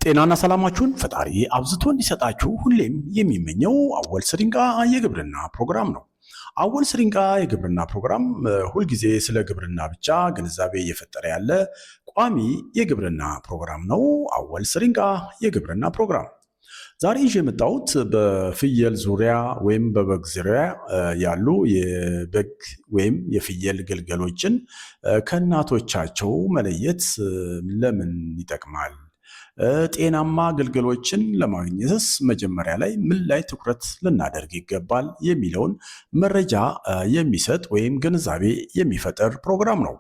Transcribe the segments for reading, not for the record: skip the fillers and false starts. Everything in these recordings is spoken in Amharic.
ጤናና ሰላማችሁን ፈጣሪ አብዝቶ እንዲሰጣችሁ ሁሌም የሚመኘው አወል ስሪንቃ የግብርና ፕሮግራም ነው። አወል ስሪንቃ የግብርና ፕሮግራም ሁልጊዜ ስለ ግብርና ብቻ ግንዛቤ እየፈጠረ ያለ ቋሚ የግብርና ፕሮግራም ነው። አወል ስሪንቃ የግብርና ፕሮግራም ዛሬ ይዤ የመጣሁት በፍየል ዙሪያ ወይም በበግ ዙሪያ ያሉ የበግ ወይም የፍየል ግልገሎችን ከእናቶቻቸው መለየት ለምን ይጠቅማል? ጤናማ ግልገሎችን ለማግኘትስ መጀመሪያ ላይ ምን ላይ ትኩረት ልናደርግ ይገባል የሚለውን መረጃ የሚሰጥ ወይም ግንዛቤ የሚፈጥር ፕሮግራም ነው።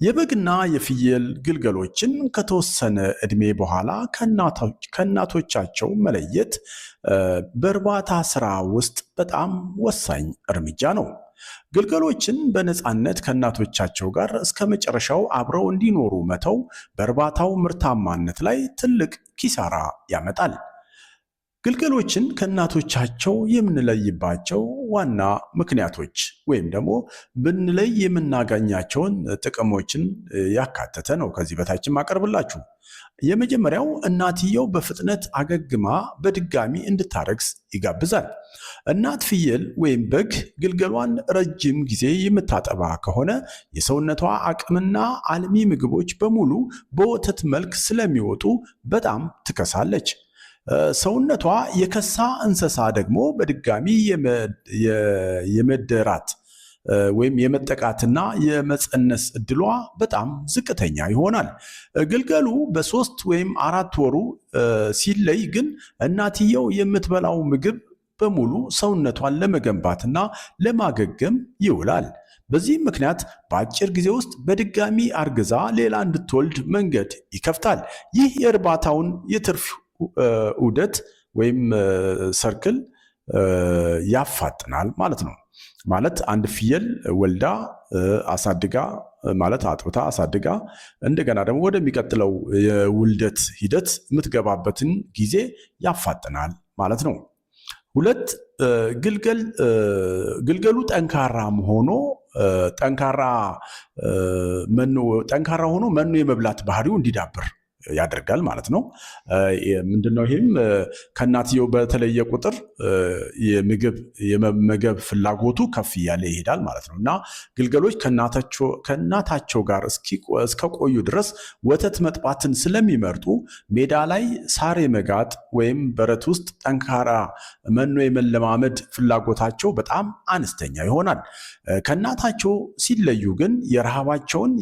የበግና የፍየል ግልገሎችን ከተወሰነ እድሜ በኋላ ከእናቶቻቸው መለየት በእርባታ ስራ ውስጥ በጣም ወሳኝ እርምጃ ነው። ግልገሎችን በነፃነት ከእናቶቻቸው ጋር እስከ መጨረሻው አብረው እንዲኖሩ መተው በእርባታው ምርታማነት ላይ ትልቅ ኪሳራ ያመጣል። ግልገሎችን ከእናቶቻቸው የምንለይባቸው ዋና ምክንያቶች ወይም ደግሞ ብንለይ የምናገኛቸውን ጥቅሞችን ያካተተ ነው ከዚህ በታችም አቀርብላችሁ። የመጀመሪያው እናትየው በፍጥነት አገግማ በድጋሚ እንድታረግዝ ይጋብዛል። እናት ፍየል ወይም በግ ግልገሏን ረጅም ጊዜ የምታጠባ ከሆነ የሰውነቷ አቅምና አልሚ ምግቦች በሙሉ በወተት መልክ ስለሚወጡ በጣም ትከሳለች። ሰውነቷ የከሳ እንስሳ ደግሞ በድጋሚ የመደራት ወይም የመጠቃትና የመፀነስ እድሏ በጣም ዝቅተኛ ይሆናል። ግልገሉ በ3 ወይም 4 ወሩ ሲለይ ግን እናትየው የምትበላው ምግብ በሙሉ ሰውነቷን ለመገንባትና ለማገገም ይውላል። በዚህም ምክንያት በአጭር ጊዜ ውስጥ በድጋሚ አርግዛ ሌላ እንድትወልድ መንገድ ይከፍታል። ይህ የእርባታውን የትርፍ ዑደት ወይም ሰርክል ያፋጥናል ማለት ነው። ማለት አንድ ፍየል ወልዳ አሳድጋ ማለት አጥብታ አሳድጋ እንደገና ደግሞ ወደሚቀጥለው የውልደት ሂደት የምትገባበትን ጊዜ ያፋጥናል ማለት ነው። 2 ግልገሉ ጠንካራ ሆኖ መኖ የመብላት ባህሪው እንዲዳብር ያደርጋል ማለት ነው። ምንድነው? ይህም ከእናትየው በተለየ ቁጥር የመመገብ ፍላጎቱ ከፍ እያለ ይሄዳል ማለት ነው እና ግልገሎች ከእናታቸው ጋር እስከቆዩ ድረስ ወተት መጥባትን ስለሚመርጡ ሜዳ ላይ ሳር የመጋጥ ወይም በረት ውስጥ ጠንካራ መኖ የመለማመድ ፍላጎታቸው በጣም አነስተኛ ይሆናል። ከእናታቸው ሲለዩ ግን የረሃባቸውን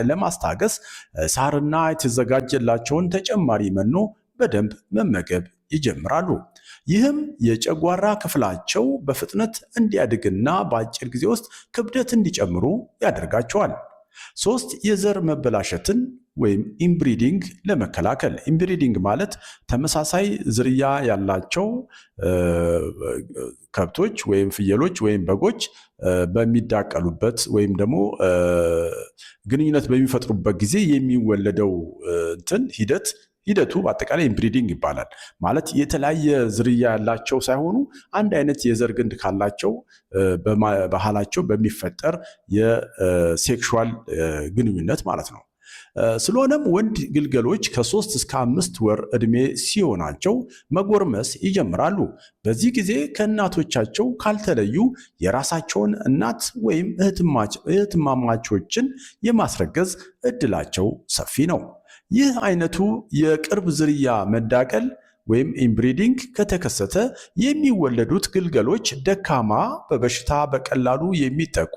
ለማስታገስ ሳርና የተዘጋጀላቸውን ተጨማሪ መኖ በደንብ መመገብ ይጀምራሉ። ይህም የጨጓራ ክፍላቸው በፍጥነት እንዲያድግና በአጭር ጊዜ ውስጥ ክብደት እንዲጨምሩ ያደርጋቸዋል። 3 የዘር መበላሸትን ወይም ኢንብሪዲንግ ለመከላከል። ኢንብሪዲንግ ማለት ተመሳሳይ ዝርያ ያላቸው ከብቶች ወይም ፍየሎች ወይም በጎች በሚዳቀሉበት ወይም ደግሞ ግንኙነት በሚፈጥሩበት ጊዜ የሚወለደው ሂደቱ በአጠቃላይ ኢንብሪዲንግ ይባላል። ማለት የተለያየ ዝርያ ያላቸው ሳይሆኑ አንድ አይነት የዘር ግንድ ካላቸው ባህላቸው በሚፈጠር የሴክሹዋል ግንኙነት ማለት ነው። ስለሆነም ወንድ ግልገሎች ከ3 እስከ 5 ወር ዕድሜ ሲሆናቸው መጎርመስ ይጀምራሉ። በዚህ ጊዜ ከእናቶቻቸው ካልተለዩ የራሳቸውን እናት ወይም እህትማማቾችን የማስረገዝ እድላቸው ሰፊ ነው። ይህ አይነቱ የቅርብ ዝርያ መዳቀል ወይም ኢንብሪዲንግ ከተከሰተ የሚወለዱት ግልገሎች ደካማ፣ በበሽታ በቀላሉ የሚጠቁ፣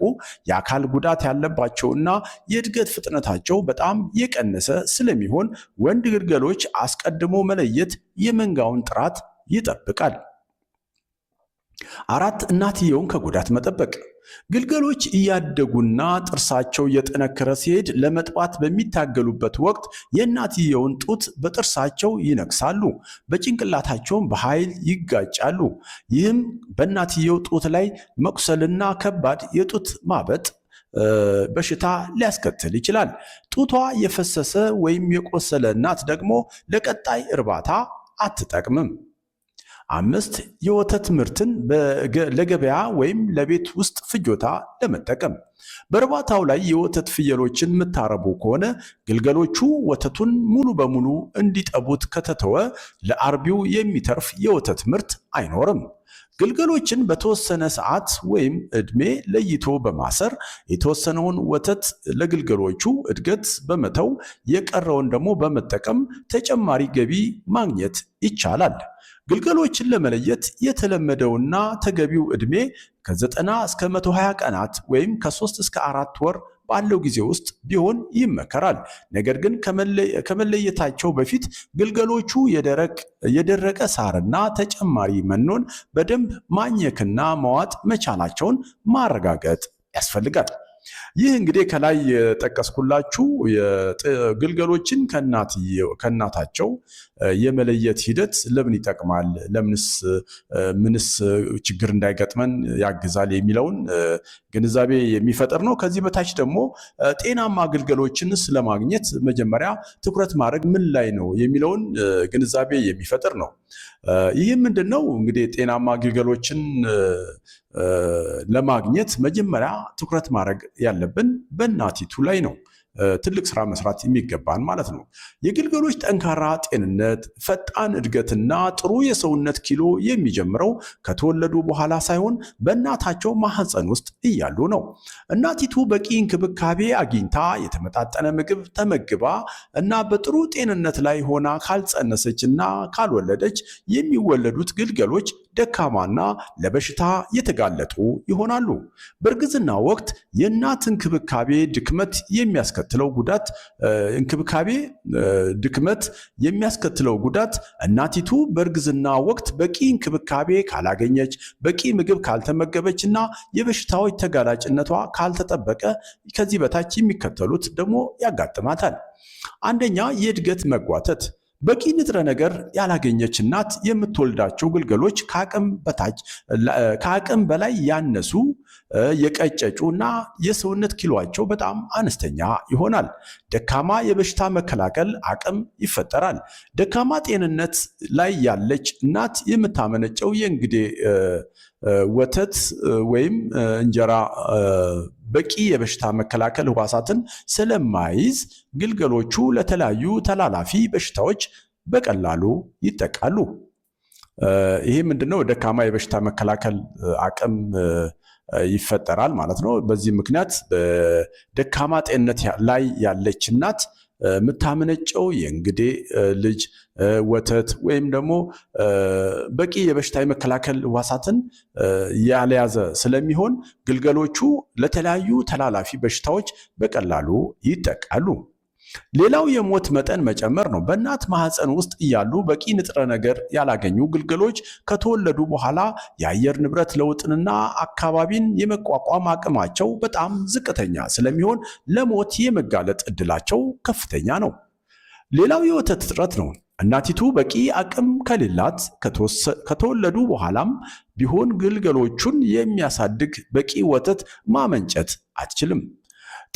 የአካል ጉዳት ያለባቸውና የእድገት ፍጥነታቸው በጣም የቀነሰ ስለሚሆን ወንድ ግልገሎች አስቀድሞ መለየት የመንጋውን ጥራት ይጠብቃል። 4 እናትየውን ከጉዳት መጠበቅ። ግልገሎች እያደጉና ጥርሳቸው እየጠነከረ ሲሄድ ለመጥባት በሚታገሉበት ወቅት የእናትየውን ጡት በጥርሳቸው ይነክሳሉ፣ በጭንቅላታቸውም በኃይል ይጋጫሉ። ይህም በእናትየው ጡት ላይ መቁሰልና ከባድ የጡት ማበጥ በሽታ ሊያስከትል ይችላል። ጡቷ የፈሰሰ ወይም የቆሰለ እናት ደግሞ ለቀጣይ እርባታ አትጠቅምም። 5 የወተት ምርትን ለገበያ ወይም ለቤት ውስጥ ፍጆታ ለመጠቀም። በእርባታው ላይ የወተት ፍየሎችን የምታረቡ ከሆነ ግልገሎቹ ወተቱን ሙሉ በሙሉ እንዲጠቡት ከተተወ ለአርቢው የሚተርፍ የወተት ምርት አይኖርም። ግልገሎችን በተወሰነ ሰዓት ወይም ዕድሜ ለይቶ በማሰር የተወሰነውን ወተት ለግልገሎቹ እድገት በመተው የቀረውን ደግሞ በመጠቀም ተጨማሪ ገቢ ማግኘት ይቻላል። ግልገሎችን ለመለየት የተለመደውና ተገቢው ዕድሜ ከ90 እስከ 120 ቀናት ወይም ከ3 እስከ 4 ወር ባለው ጊዜ ውስጥ ቢሆን ይመከራል። ነገር ግን ከመለየታቸው በፊት ግልገሎቹ የደረቀ ሳርና ተጨማሪ መኖን በደንብ ማኘክና መዋጥ መቻላቸውን ማረጋገጥ ያስፈልጋል። ይህ እንግዲህ ከላይ የጠቀስኩላችሁ ግልገሎችን ከእናታቸው የመለየት ሂደት ለምን ይጠቅማል፣ ምንስ ችግር እንዳይገጥመን ያግዛል የሚለውን ግንዛቤ የሚፈጥር ነው። ከዚህ በታች ደግሞ ጤናማ ግልገሎችንስ ለማግኘት መጀመሪያ ትኩረት ማድረግ ምን ላይ ነው የሚለውን ግንዛቤ የሚፈጥር ነው። ይህም ምንድነው እንግዲህ ጤናማ ግልገሎችን ለማግኘት መጀመሪያ ትኩረት ማድረግ ያለብን በእናቲቱ ላይ ነው። ትልቅ ስራ መስራት የሚገባን ማለት ነው። የግልገሎች ጠንካራ ጤንነት፣ ፈጣን እድገትና ጥሩ የሰውነት ኪሎ የሚጀምረው ከተወለዱ በኋላ ሳይሆን በእናታቸው ማህፀን ውስጥ እያሉ ነው። እናቲቱ በቂ እንክብካቤ አግኝታ የተመጣጠነ ምግብ ተመግባ እና በጥሩ ጤንነት ላይ ሆና ካልጸነሰችና ካልወለደች የሚወለዱት ግልገሎች ደካማና ለበሽታ የተጋለጡ ይሆናሉ። በእርግዝና ወቅት የእናት እንክብካቤ ድክመት የሚያስከትለው ጉዳት እናቲቱ በእርግዝና ወቅት በቂ እንክብካቤ ካላገኘች፣ በቂ ምግብ ካልተመገበች እና የበሽታዎች ተጋላጭነቷ ካልተጠበቀ ከዚህ በታች የሚከተሉት ደግሞ ያጋጥማታል። አንደኛ፣ የእድገት መጓተት። በቂ ንጥረ ነገር ያላገኘች እናት የምትወልዳቸው ግልገሎች ከአቅም በላይ ያነሱ፣ የቀጨጩ እና የሰውነት ኪሎአቸው በጣም አነስተኛ ይሆናል። ደካማ የበሽታ መከላከል አቅም ይፈጠራል። ደካማ ጤንነት ላይ ያለች እናት የምታመነጨው የእንግዴ ወተት ወይም እንጀራ በቂ የበሽታ መከላከል ህዋሳትን ስለማይዝ ግልገሎቹ ለተለያዩ ተላላፊ በሽታዎች በቀላሉ ይጠቃሉ። ይሄ ምንድነው? ደካማ የበሽታ መከላከል አቅም ይፈጠራል ማለት ነው። በዚህ ምክንያት በደካማ ጤንነት ላይ ያለች እናት የምታመነጨው የእንግዴ ልጅ ወተት ወይም ደግሞ በቂ የበሽታ የመከላከል ህዋሳትን ያልያዘ ስለሚሆን ግልገሎቹ ለተለያዩ ተላላፊ በሽታዎች በቀላሉ ይጠቃሉ። ሌላው የሞት መጠን መጨመር ነው። በእናት ማህፀን ውስጥ እያሉ በቂ ንጥረ ነገር ያላገኙ ግልገሎች ከተወለዱ በኋላ የአየር ንብረት ለውጥንና አካባቢን የመቋቋም አቅማቸው በጣም ዝቅተኛ ስለሚሆን ለሞት የመጋለጥ እድላቸው ከፍተኛ ነው። ሌላው የወተት እጥረት ነው። እናቲቱ በቂ አቅም ከሌላት ከተወለዱ በኋላም ቢሆን ግልገሎቹን የሚያሳድግ በቂ ወተት ማመንጨት አትችልም።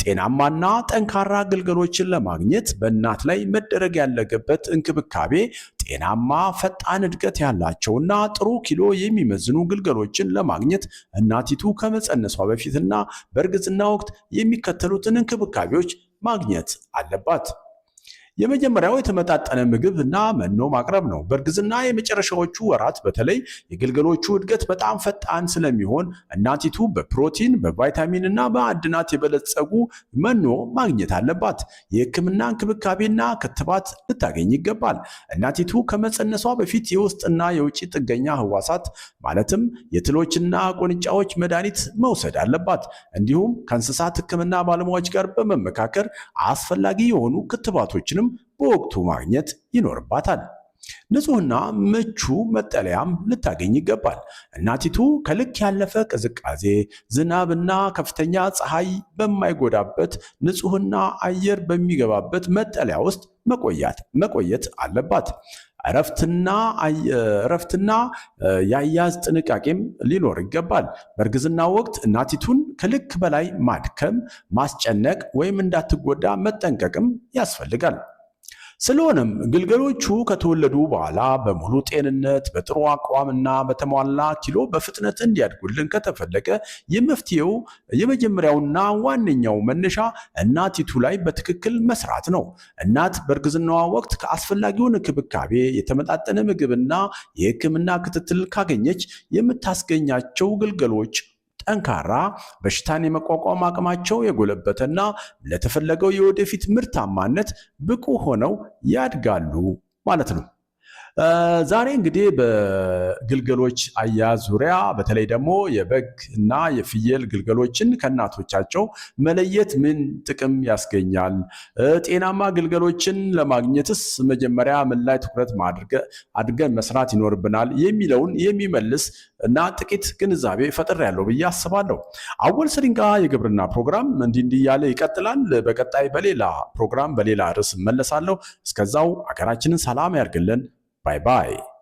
ጤናማና ጠንካራ ግልገሎችን ለማግኘት በእናት ላይ መደረግ ያለበት እንክብካቤ ጤናማ፣ ፈጣን እድገት ያላቸውና ጥሩ ኪሎ የሚመዝኑ ግልገሎችን ለማግኘት እናቲቱ ከመጸነሷ በፊትና በእርግዝና ወቅት የሚከተሉትን እንክብካቤዎች ማግኘት አለባት። የመጀመሪያው የተመጣጠነ ምግብ እና መኖ ማቅረብ ነው። በእርግዝና የመጨረሻዎቹ ወራት በተለይ የግልገሎቹ እድገት በጣም ፈጣን ስለሚሆን እናቲቱ በፕሮቲን፣ በቫይታሚን እና በማዕድናት የበለጸጉ መኖ ማግኘት አለባት። የሕክምና እንክብካቤና ክትባት ልታገኝ ይገባል። እናቲቱ ከመጸነሷ በፊት የውስጥና የውጭ ጥገኛ ህዋሳት ማለትም የትሎችና ቁንጫዎች መድኃኒት መውሰድ አለባት። እንዲሁም ከእንስሳት ሕክምና ባለሙያዎች ጋር በመመካከር አስፈላጊ የሆኑ ክትባቶችንም በወቅቱ ማግኘት ይኖርባታል። ንጹህና ምቹ መጠለያም ልታገኝ ይገባል። እናቲቱ ከልክ ያለፈ ቅዝቃዜ፣ ዝናብና ከፍተኛ ፀሐይ በማይጎዳበት ንጹህና አየር በሚገባበት መጠለያ ውስጥ መቆየት አለባት። እረፍትና የአያያዝ ጥንቃቄም ሊኖር ይገባል። በእርግዝና ወቅት እናቲቱን ከልክ በላይ ማድከም፣ ማስጨነቅ ወይም እንዳትጎዳ መጠንቀቅም ያስፈልጋል። ስለሆነም ግልገሎቹ ከተወለዱ በኋላ በሙሉ ጤንነት በጥሩ አቋምና በተሟላ ኪሎ በፍጥነት እንዲያድጉልን ከተፈለገ የመፍትሄው የመጀመሪያውና ዋነኛው መነሻ እናቲቱ ላይ በትክክል መስራት ነው። እናት በእርግዝናዋ ወቅት ከአስፈላጊውን እንክብካቤ፣ የተመጣጠነ ምግብና የሕክምና ክትትል ካገኘች የምታስገኛቸው ግልገሎች ጠንካራ፣ በሽታን የመቋቋም አቅማቸው የጎለበተና ለተፈለገው የወደፊት ምርታማነት ብቁ ሆነው ያድጋሉ ማለት ነው። ዛሬ እንግዲህ በግልገሎች አያያዝ ዙሪያ በተለይ ደግሞ የበግ እና የፍየል ግልገሎችን ከእናቶቻቸው መለየት ምን ጥቅም ያስገኛል? ጤናማ ግልገሎችን ለማግኘትስ መጀመሪያ ምን ላይ ትኩረት አድርገን መስራት ይኖርብናል? የሚለውን የሚመልስ እና ጥቂት ግንዛቤ ፈጥሬያለሁ ብዬ አስባለሁ። አወል ስሪንቃ የግብርና ፕሮግራም እንዲህ እያለ ይቀጥላል። በቀጣይ በሌላ ፕሮግራም በሌላ ርዕስ እመለሳለሁ። እስከዛው አገራችንን ሰላም ያርግልን። Bye bye.